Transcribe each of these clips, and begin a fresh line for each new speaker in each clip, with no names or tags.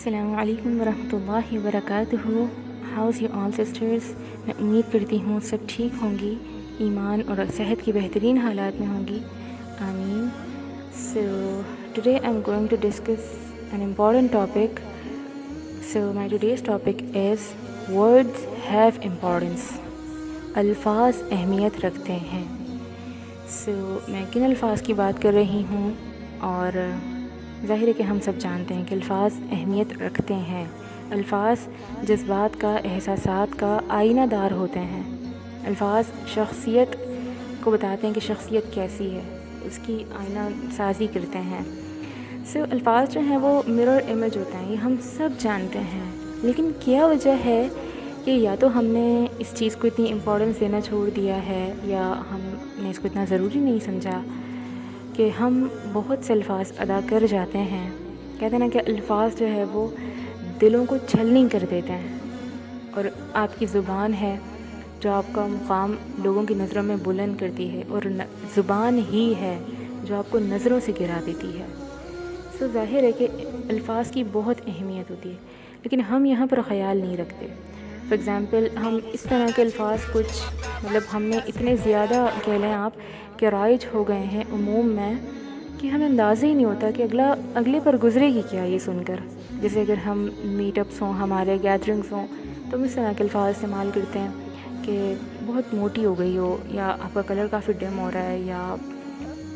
السلام علیکم ورحمۃ اللہ وبرکاتہ. How's you all sisters. میں امید کرتی ہوں سب ٹھیک ہوں گی، ایمان اور صحت کی بہترین حالات میں ہوں گی. آمین. So today I am going to discuss an important topic. So my today's topic is words have importance. الفاظ اہمیت رکھتے ہیں. سو میں کن الفاظ کی بات کر رہی ہوں؟ اور ظاہر ہے کہ ہم سب جانتے ہیں کہ الفاظ اہمیت رکھتے ہیں. الفاظ جذبات کا، احساسات کا آئینہ دار ہوتے ہیں. الفاظ شخصیت کو بتاتے ہیں کہ شخصیت کیسی ہے، اس کی آئینہ سازی کرتے ہیں. سو الفاظ جو ہیں وہ مرر امیج ہوتے ہیں، یہ ہم سب جانتے ہیں. لیکن کیا وجہ ہے کہ یا تو ہم نے اس چیز کو اتنی امپورٹنس دینا چھوڑ دیا ہے، یا ہم نے اس کو اتنا ضروری نہیں سمجھا کہ ہم بہت سے الفاظ ادا کر جاتے ہیں. کہتے ہیں نا کہ الفاظ جو ہے وہ دلوں کو چھلنی کر دیتے ہیں. اور آپ کی زبان ہے جو آپ کا مقام لوگوں کی نظروں میں بلند کرتی ہے، اور زبان ہی ہے جو آپ کو نظروں سے گرا دیتی ہے. سو ظاہر ہے کہ الفاظ کی بہت اہمیت ہوتی ہے، لیکن ہم یہاں پر خیال نہیں رکھتے. فار ایگزامپل ہم اس طرح کے الفاظ ہم نے اتنے زیادہ کہہ لیں آپ کہ رائج ہو گئے ہیں عموم میں، کہ ہمیں اندازہ ہی نہیں ہوتا کہ اگلے پر گزرے گی کیا یہ سن کر. جیسے اگر ہم میٹ اپس ہوں، ہمارے گیدرنگس ہوں، تو ہم اس طرح کے الفاظ استعمال کرتے ہیں کہ بہت موٹی ہو گئی ہو، یا آپ کا کلر کافی ڈم ہو رہا ہے، یا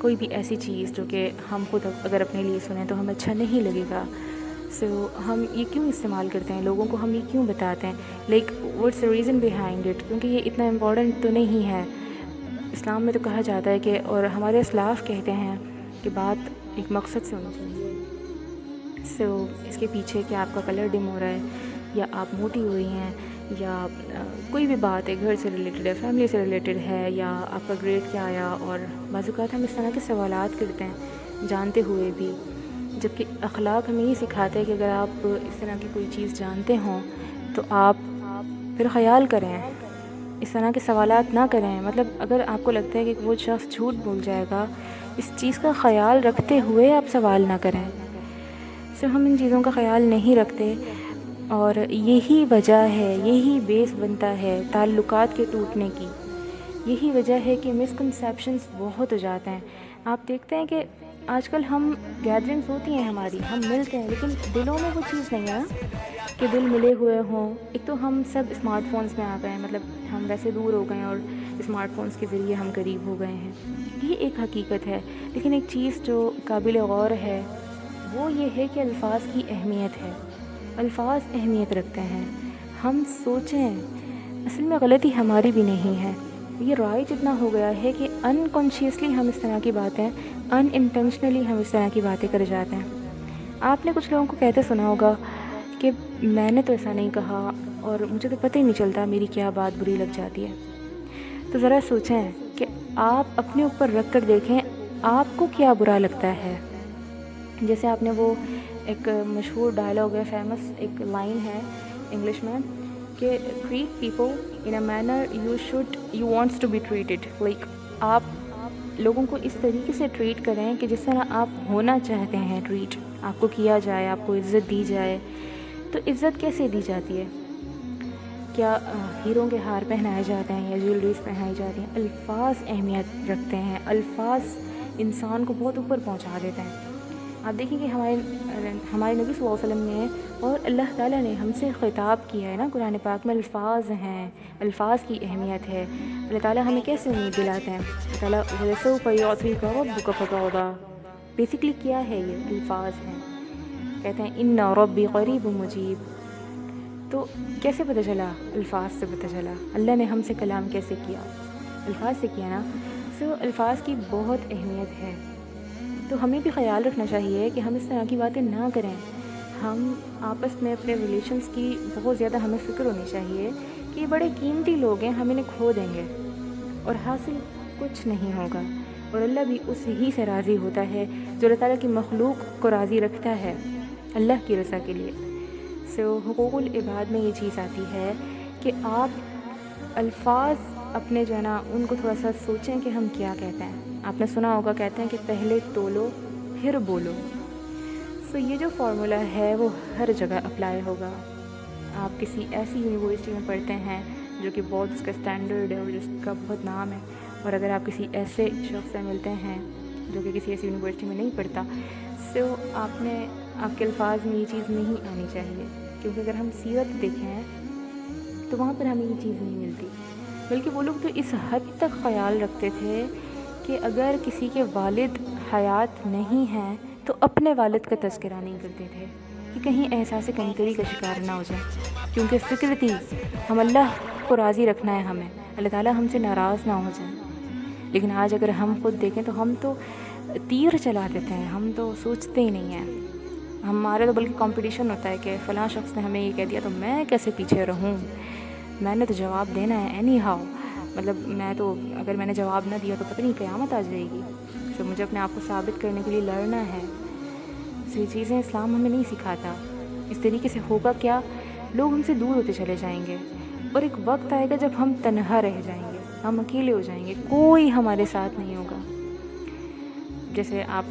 کوئی بھی ایسی چیز جو کہ ہم خود اگر اپنے لیے سنیں تو ہمیں اچھا نہیں لگے گا. سو ہم یہ کیوں استعمال کرتے ہیں، لوگوں کو ہم یہ کیوں بتاتے ہیں؟ Like what's the reason behind it? کیونکہ یہ اتنا امپورٹنٹ تو نہیں ہے. اسلام میں تو کہا جاتا ہے کہ، اور ہمارے اسلاف کہتے ہیں کہ بات ایک مقصد سے ہونی چاہیے. سو اس کے پیچھے کہ آپ کا کلر ڈم ہو رہا ہے، یا آپ موٹی ہوئی ہیں، یا کوئی بھی بات ہے، گھر سے ریلیٹڈ ہے، فیملی سے ریلیٹڈ ہے، یا آپ کا گریڈ کیا آیا. اور بعض اوقات ہم اس طرح کے سوالات کرتے ہیں جانتے ہوئے بھی، جبکہ اخلاق ہمیں یہ سکھاتا ہے کہ اگر آپ اس طرح کی کوئی چیز جانتے ہوں تو آپ پھر خیال کریں، اس طرح کے سوالات نہ کریں. مطلب اگر آپ کو لگتا ہے کہ وہ شخص جھوٹ بول جائے گا، اس چیز کا خیال رکھتے ہوئے آپ سوال نہ کریں. سو ہم ان چیزوں کا خیال نہیں رکھتے، اور یہی وجہ ہے، یہی بیس بنتا ہے تعلقات کے ٹوٹنے کی. یہی وجہ ہے کہ مسکنسیپشنز بہت ہو جاتے ہیں. آپ دیکھتے ہیں کہ آج کل ہم گیدرنگز ہوتی ہیں ہماری، ہم ملتے ہیں، لیکن دلوں میں وہ چیز نہیں ہے نا کہ دل ملے ہوئے ہوں. ایک تو ہم سب اسمارٹ فونز میں آ گئے ہیں، مطلب ہم ویسے دور ہو گئے ہیں اور اسمارٹ فونز کے ذریعے ہم قریب ہو گئے ہیں. یہ ایک حقیقت ہے. لیکن ایک چیز جو قابل غور ہے وہ یہ ہے کہ الفاظ کی اہمیت ہے. الفاظ اہمیت رکھتے ہیں. ہم سوچیں، اصل میں غلطی ہماری بھی نہیں ہے. یہ رائج اتنا ہو گیا ہے کہ انکانشیسلی ہم اس طرح کی باتیں، ان انٹینشنلی ہم اس طرح کی باتیں کر جاتے ہیں. آپ نے کچھ لوگوں کو کہتے سنا ہوگا کہ میں نے تو ایسا نہیں کہا، اور مجھے تو پتہ ہی نہیں چلتا میری کیا بات بری لگ جاتی ہے. تو ذرا سوچیں کہ آپ اپنے اوپر رکھ کر دیکھیں آپ کو کیا برا لگتا ہے. جیسے آپ نے وہ ایک مشہور ڈائلاگ ہے، فیمس ایک لائن ہے انگلش میں کہ treat people in a manner you wants to be treated. Like آپ لوگوں کو اس طریقے سے ٹریٹ کریں کہ جس طرح آپ ہونا چاہتے ہیں ٹریٹ آپ کو کیا جائے، آپ کو عزت دی جائے. تو عزت کیسے دی جاتی ہے؟ کیا ہیروں کے ہار پہنائے جاتے ہیں یا جیولریز پہنائی جاتی ہیں؟ الفاظ اہمیت رکھتے ہیں. الفاظ انسان کو بہت اوپر پہنچا دیتے ہیں. آپ دیکھیں کہ ہمارے نبی صلی اللہ علیہ وسلم نے اور اللہ تعالیٰ نے ہم سے خطاب کیا ہے نا قرآن پاک میں. الفاظ ہیں، الفاظ کی اہمیت ہے. اللہ تعالیٰ ہمیں کیسے امید دلاتے ہیں؟ اللہ تعالیٰ وَلَسَوْفَ يُعْطِيكَ رَبُّكَ فَتَرْضَىٰ. بیسکلی کیا ہے یہ؟ الفاظ ہیں. کہتے ہیں اِنَّ رَبِّي قَرِيبٌ مُجِيبٌ. تو کیسے پتہ چلا؟ الفاظ سے پتہ چلا. اللہ نے ہم سے کلام کیسے کیا؟ الفاظ سے کیا نا. سو الفاظ کی بہت اہمیت ہے. تو ہمیں بھی خیال رکھنا چاہیے کہ ہم اس طرح کی باتیں نہ کریں. ہم آپس میں اپنے ریلیشنز کی بہت زیادہ ہمیں فکر ہونی چاہیے کہ یہ بڑے قیمتی لوگ ہیں، ہم انہیں کھو دیں گے اور حاصل کچھ نہیں ہوگا. اور اللہ بھی اس ہی سے راضی ہوتا ہے جو اللہ تعالیٰ کی مخلوق کو راضی رکھتا ہے اللہ کی رضا کے لیے. سو حقوق العباد میں یہ چیز آتی ہے کہ آپ الفاظ اپنے جو ہے نا ان کو تھوڑا سا سوچیں کہ ہم کیا کہتے ہیں. آپ نے سنا ہوگا کہتے ہیں کہ پہلے تولو پھر بولو. سو یہ جو فارمولا ہے وہ ہر جگہ اپلائی ہوگا. آپ کسی ایسی یونیورسٹی میں پڑھتے ہیں جو کہ بہت اس کا اسٹینڈرڈ ہے اور جس کا بہت نام ہے, اور اگر آپ کسی ایسے شخص سے ملتے ہیں جو کہ کسی ایسی یونیورسٹی میں نہیں پڑھتا, سو آپ کے الفاظ میں یہ چیز نہیں آنی چاہیے, کیونکہ اگر ہم سیرت دیکھیں تو وہاں پر ہمیں یہ چیز نہیں ملتی. بلکہ وہ لوگ تو اس حد تک خیال رکھتے تھے کہ اگر کسی کے والد حیات نہیں ہیں تو اپنے والد کا تذکرہ نہیں کرتے تھے کہ کہیں احساس کمتری کا شکار نہ ہو جائے, کیونکہ فکر تھی ہم اللہ کو راضی رکھنا ہے, ہمیں اللہ تعالیٰ ہم سے ناراض نہ ہو جائے. لیکن آج اگر ہم خود دیکھیں تو ہم تو تیر چلا دیتے ہیں, ہم تو سوچتے ہی نہیں ہیں. ہمارا تو بلکہ کمپٹیشن ہوتا ہے کہ فلاں شخص نے ہمیں یہ کہہ دیا تو میں کیسے پیچھے رہوں, میں نے تو جواب دینا ہے اینی ہاؤ. مطلب اگر میں نے جواب نہ دیا تو پتہ نہیں قیامت آ جائے گی. تو مجھے اپنے آپ کو ثابت کرنے کے لیے لڑنا ہے. یہ چیزیں اسلام ہمیں نہیں سکھاتا. اس طریقے سے ہوگا کیا, لوگ ہم سے دور ہوتے چلے جائیں گے, اور ایک وقت آئے گا جب ہم تنہا رہ جائیں گے, ہم اکیلے ہو جائیں گے, کوئی ہمارے ساتھ نہیں ہوگا. جیسے آپ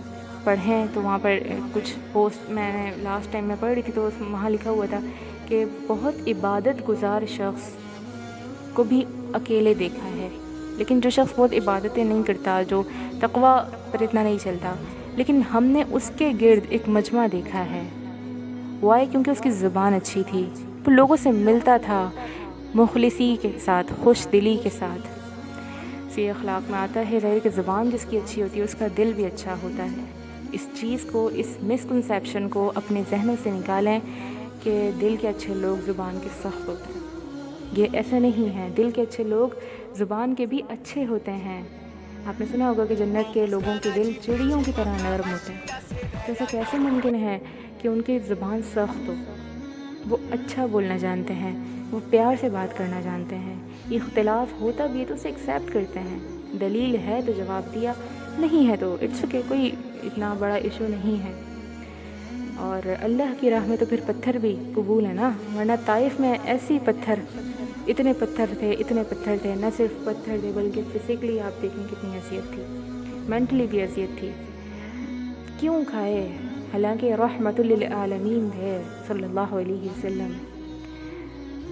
پڑھیں تو وہاں پر کچھ پوسٹ میں نے لاسٹ ٹائم میں پڑھ رہی تھی تو وہاں لکھا ہوا تھا کہ بہت عبادت گزار شخص کو بھی اکیلے دیکھا ہے, لیکن جو شخص بہت عبادتیں نہیں کرتا, جو تقویٰ پر اتنا نہیں چلتا, لیکن ہم نے اس کے گرد ایک مجمع دیکھا ہے. وائی؟ کیونکہ اس کی زبان اچھی تھی, وہ لوگوں سے ملتا تھا مخلصی کے ساتھ, خوش دلی کے ساتھ. یہ اخلاق میں آتا ہے ظاہر کہ زبان جس کی اچھی ہوتی ہے اس کا دل بھی اچھا ہوتا ہے. اس چیز کو, اس مسکنسیپشن کو اپنے ذہنوں سے نکالیں کہ دل کے اچھے لوگ زبان کے سخت ہوتے ہیں. یہ ایسا نہیں ہے, دل کے اچھے لوگ زبان کے بھی اچھے ہوتے ہیں. آپ نے سنا ہوگا کہ جنت کے لوگوں کے دل چڑیوں کی طرح نرم ہوتے ہیں. تو ایسا کیسے ممکن ہے کہ ان کی زبان سخت ہو؟ وہ اچھا بولنا جانتے ہیں, وہ پیار سے بات کرنا جانتے ہیں. اختلاف ہوتا بھی ہے تو اسے ایکسیپٹ کرتے ہیں. دلیل ہے تو جواب دیا, نہیں ہے تو اٹس اوکے, کوئی اتنا بڑا ایشو نہیں ہے. اور اللہ کی راہ میں تو پھر پتھر بھی قبول ہے نا, ورنہ طائف میں ایسی اتنے پتھر تھے, نہ صرف پتھر تھے بلکہ فزیکلی آپ دیکھیں کتنی اذیت تھی, مینٹلی بھی اذیت تھی. کیوں کھائے؟ حالانکہ رحمت للعالمین ہے صلی اللہ علیہ وسلم.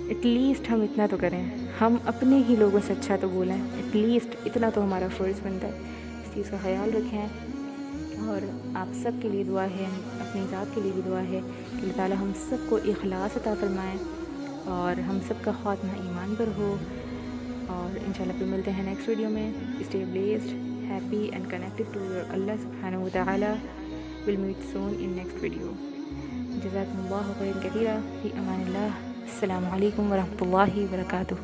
ایٹ لیسٹ ہم اتنا تو کریں, ہم اپنے ہی لوگوں سے اچھا تو بولیں, ایٹ لیسٹ اتنا تو ہمارا فرض بنتا ہے. اس چیز کا خیال رکھیں. اور آپ سب کے لیے دعا ہے, اپنی ذات کے لیے بھی دعا ہے کہ اللہ تعالیٰ ہم سب کو اخلاص عطا فرمائیں اور ہم سب کا خاتمہ ایمان پر ہو. اور انشاءاللہ پھر ملتے ہیں نیکسٹ ویڈیو میں. Stay blessed, happy and connected to your Allah subhanahu wa ta'ala. We'll meet soon in next video. جزاكم الله خيرا كثيرا, في أمان الله. السلام عليكم ورحمة الله وبركاته.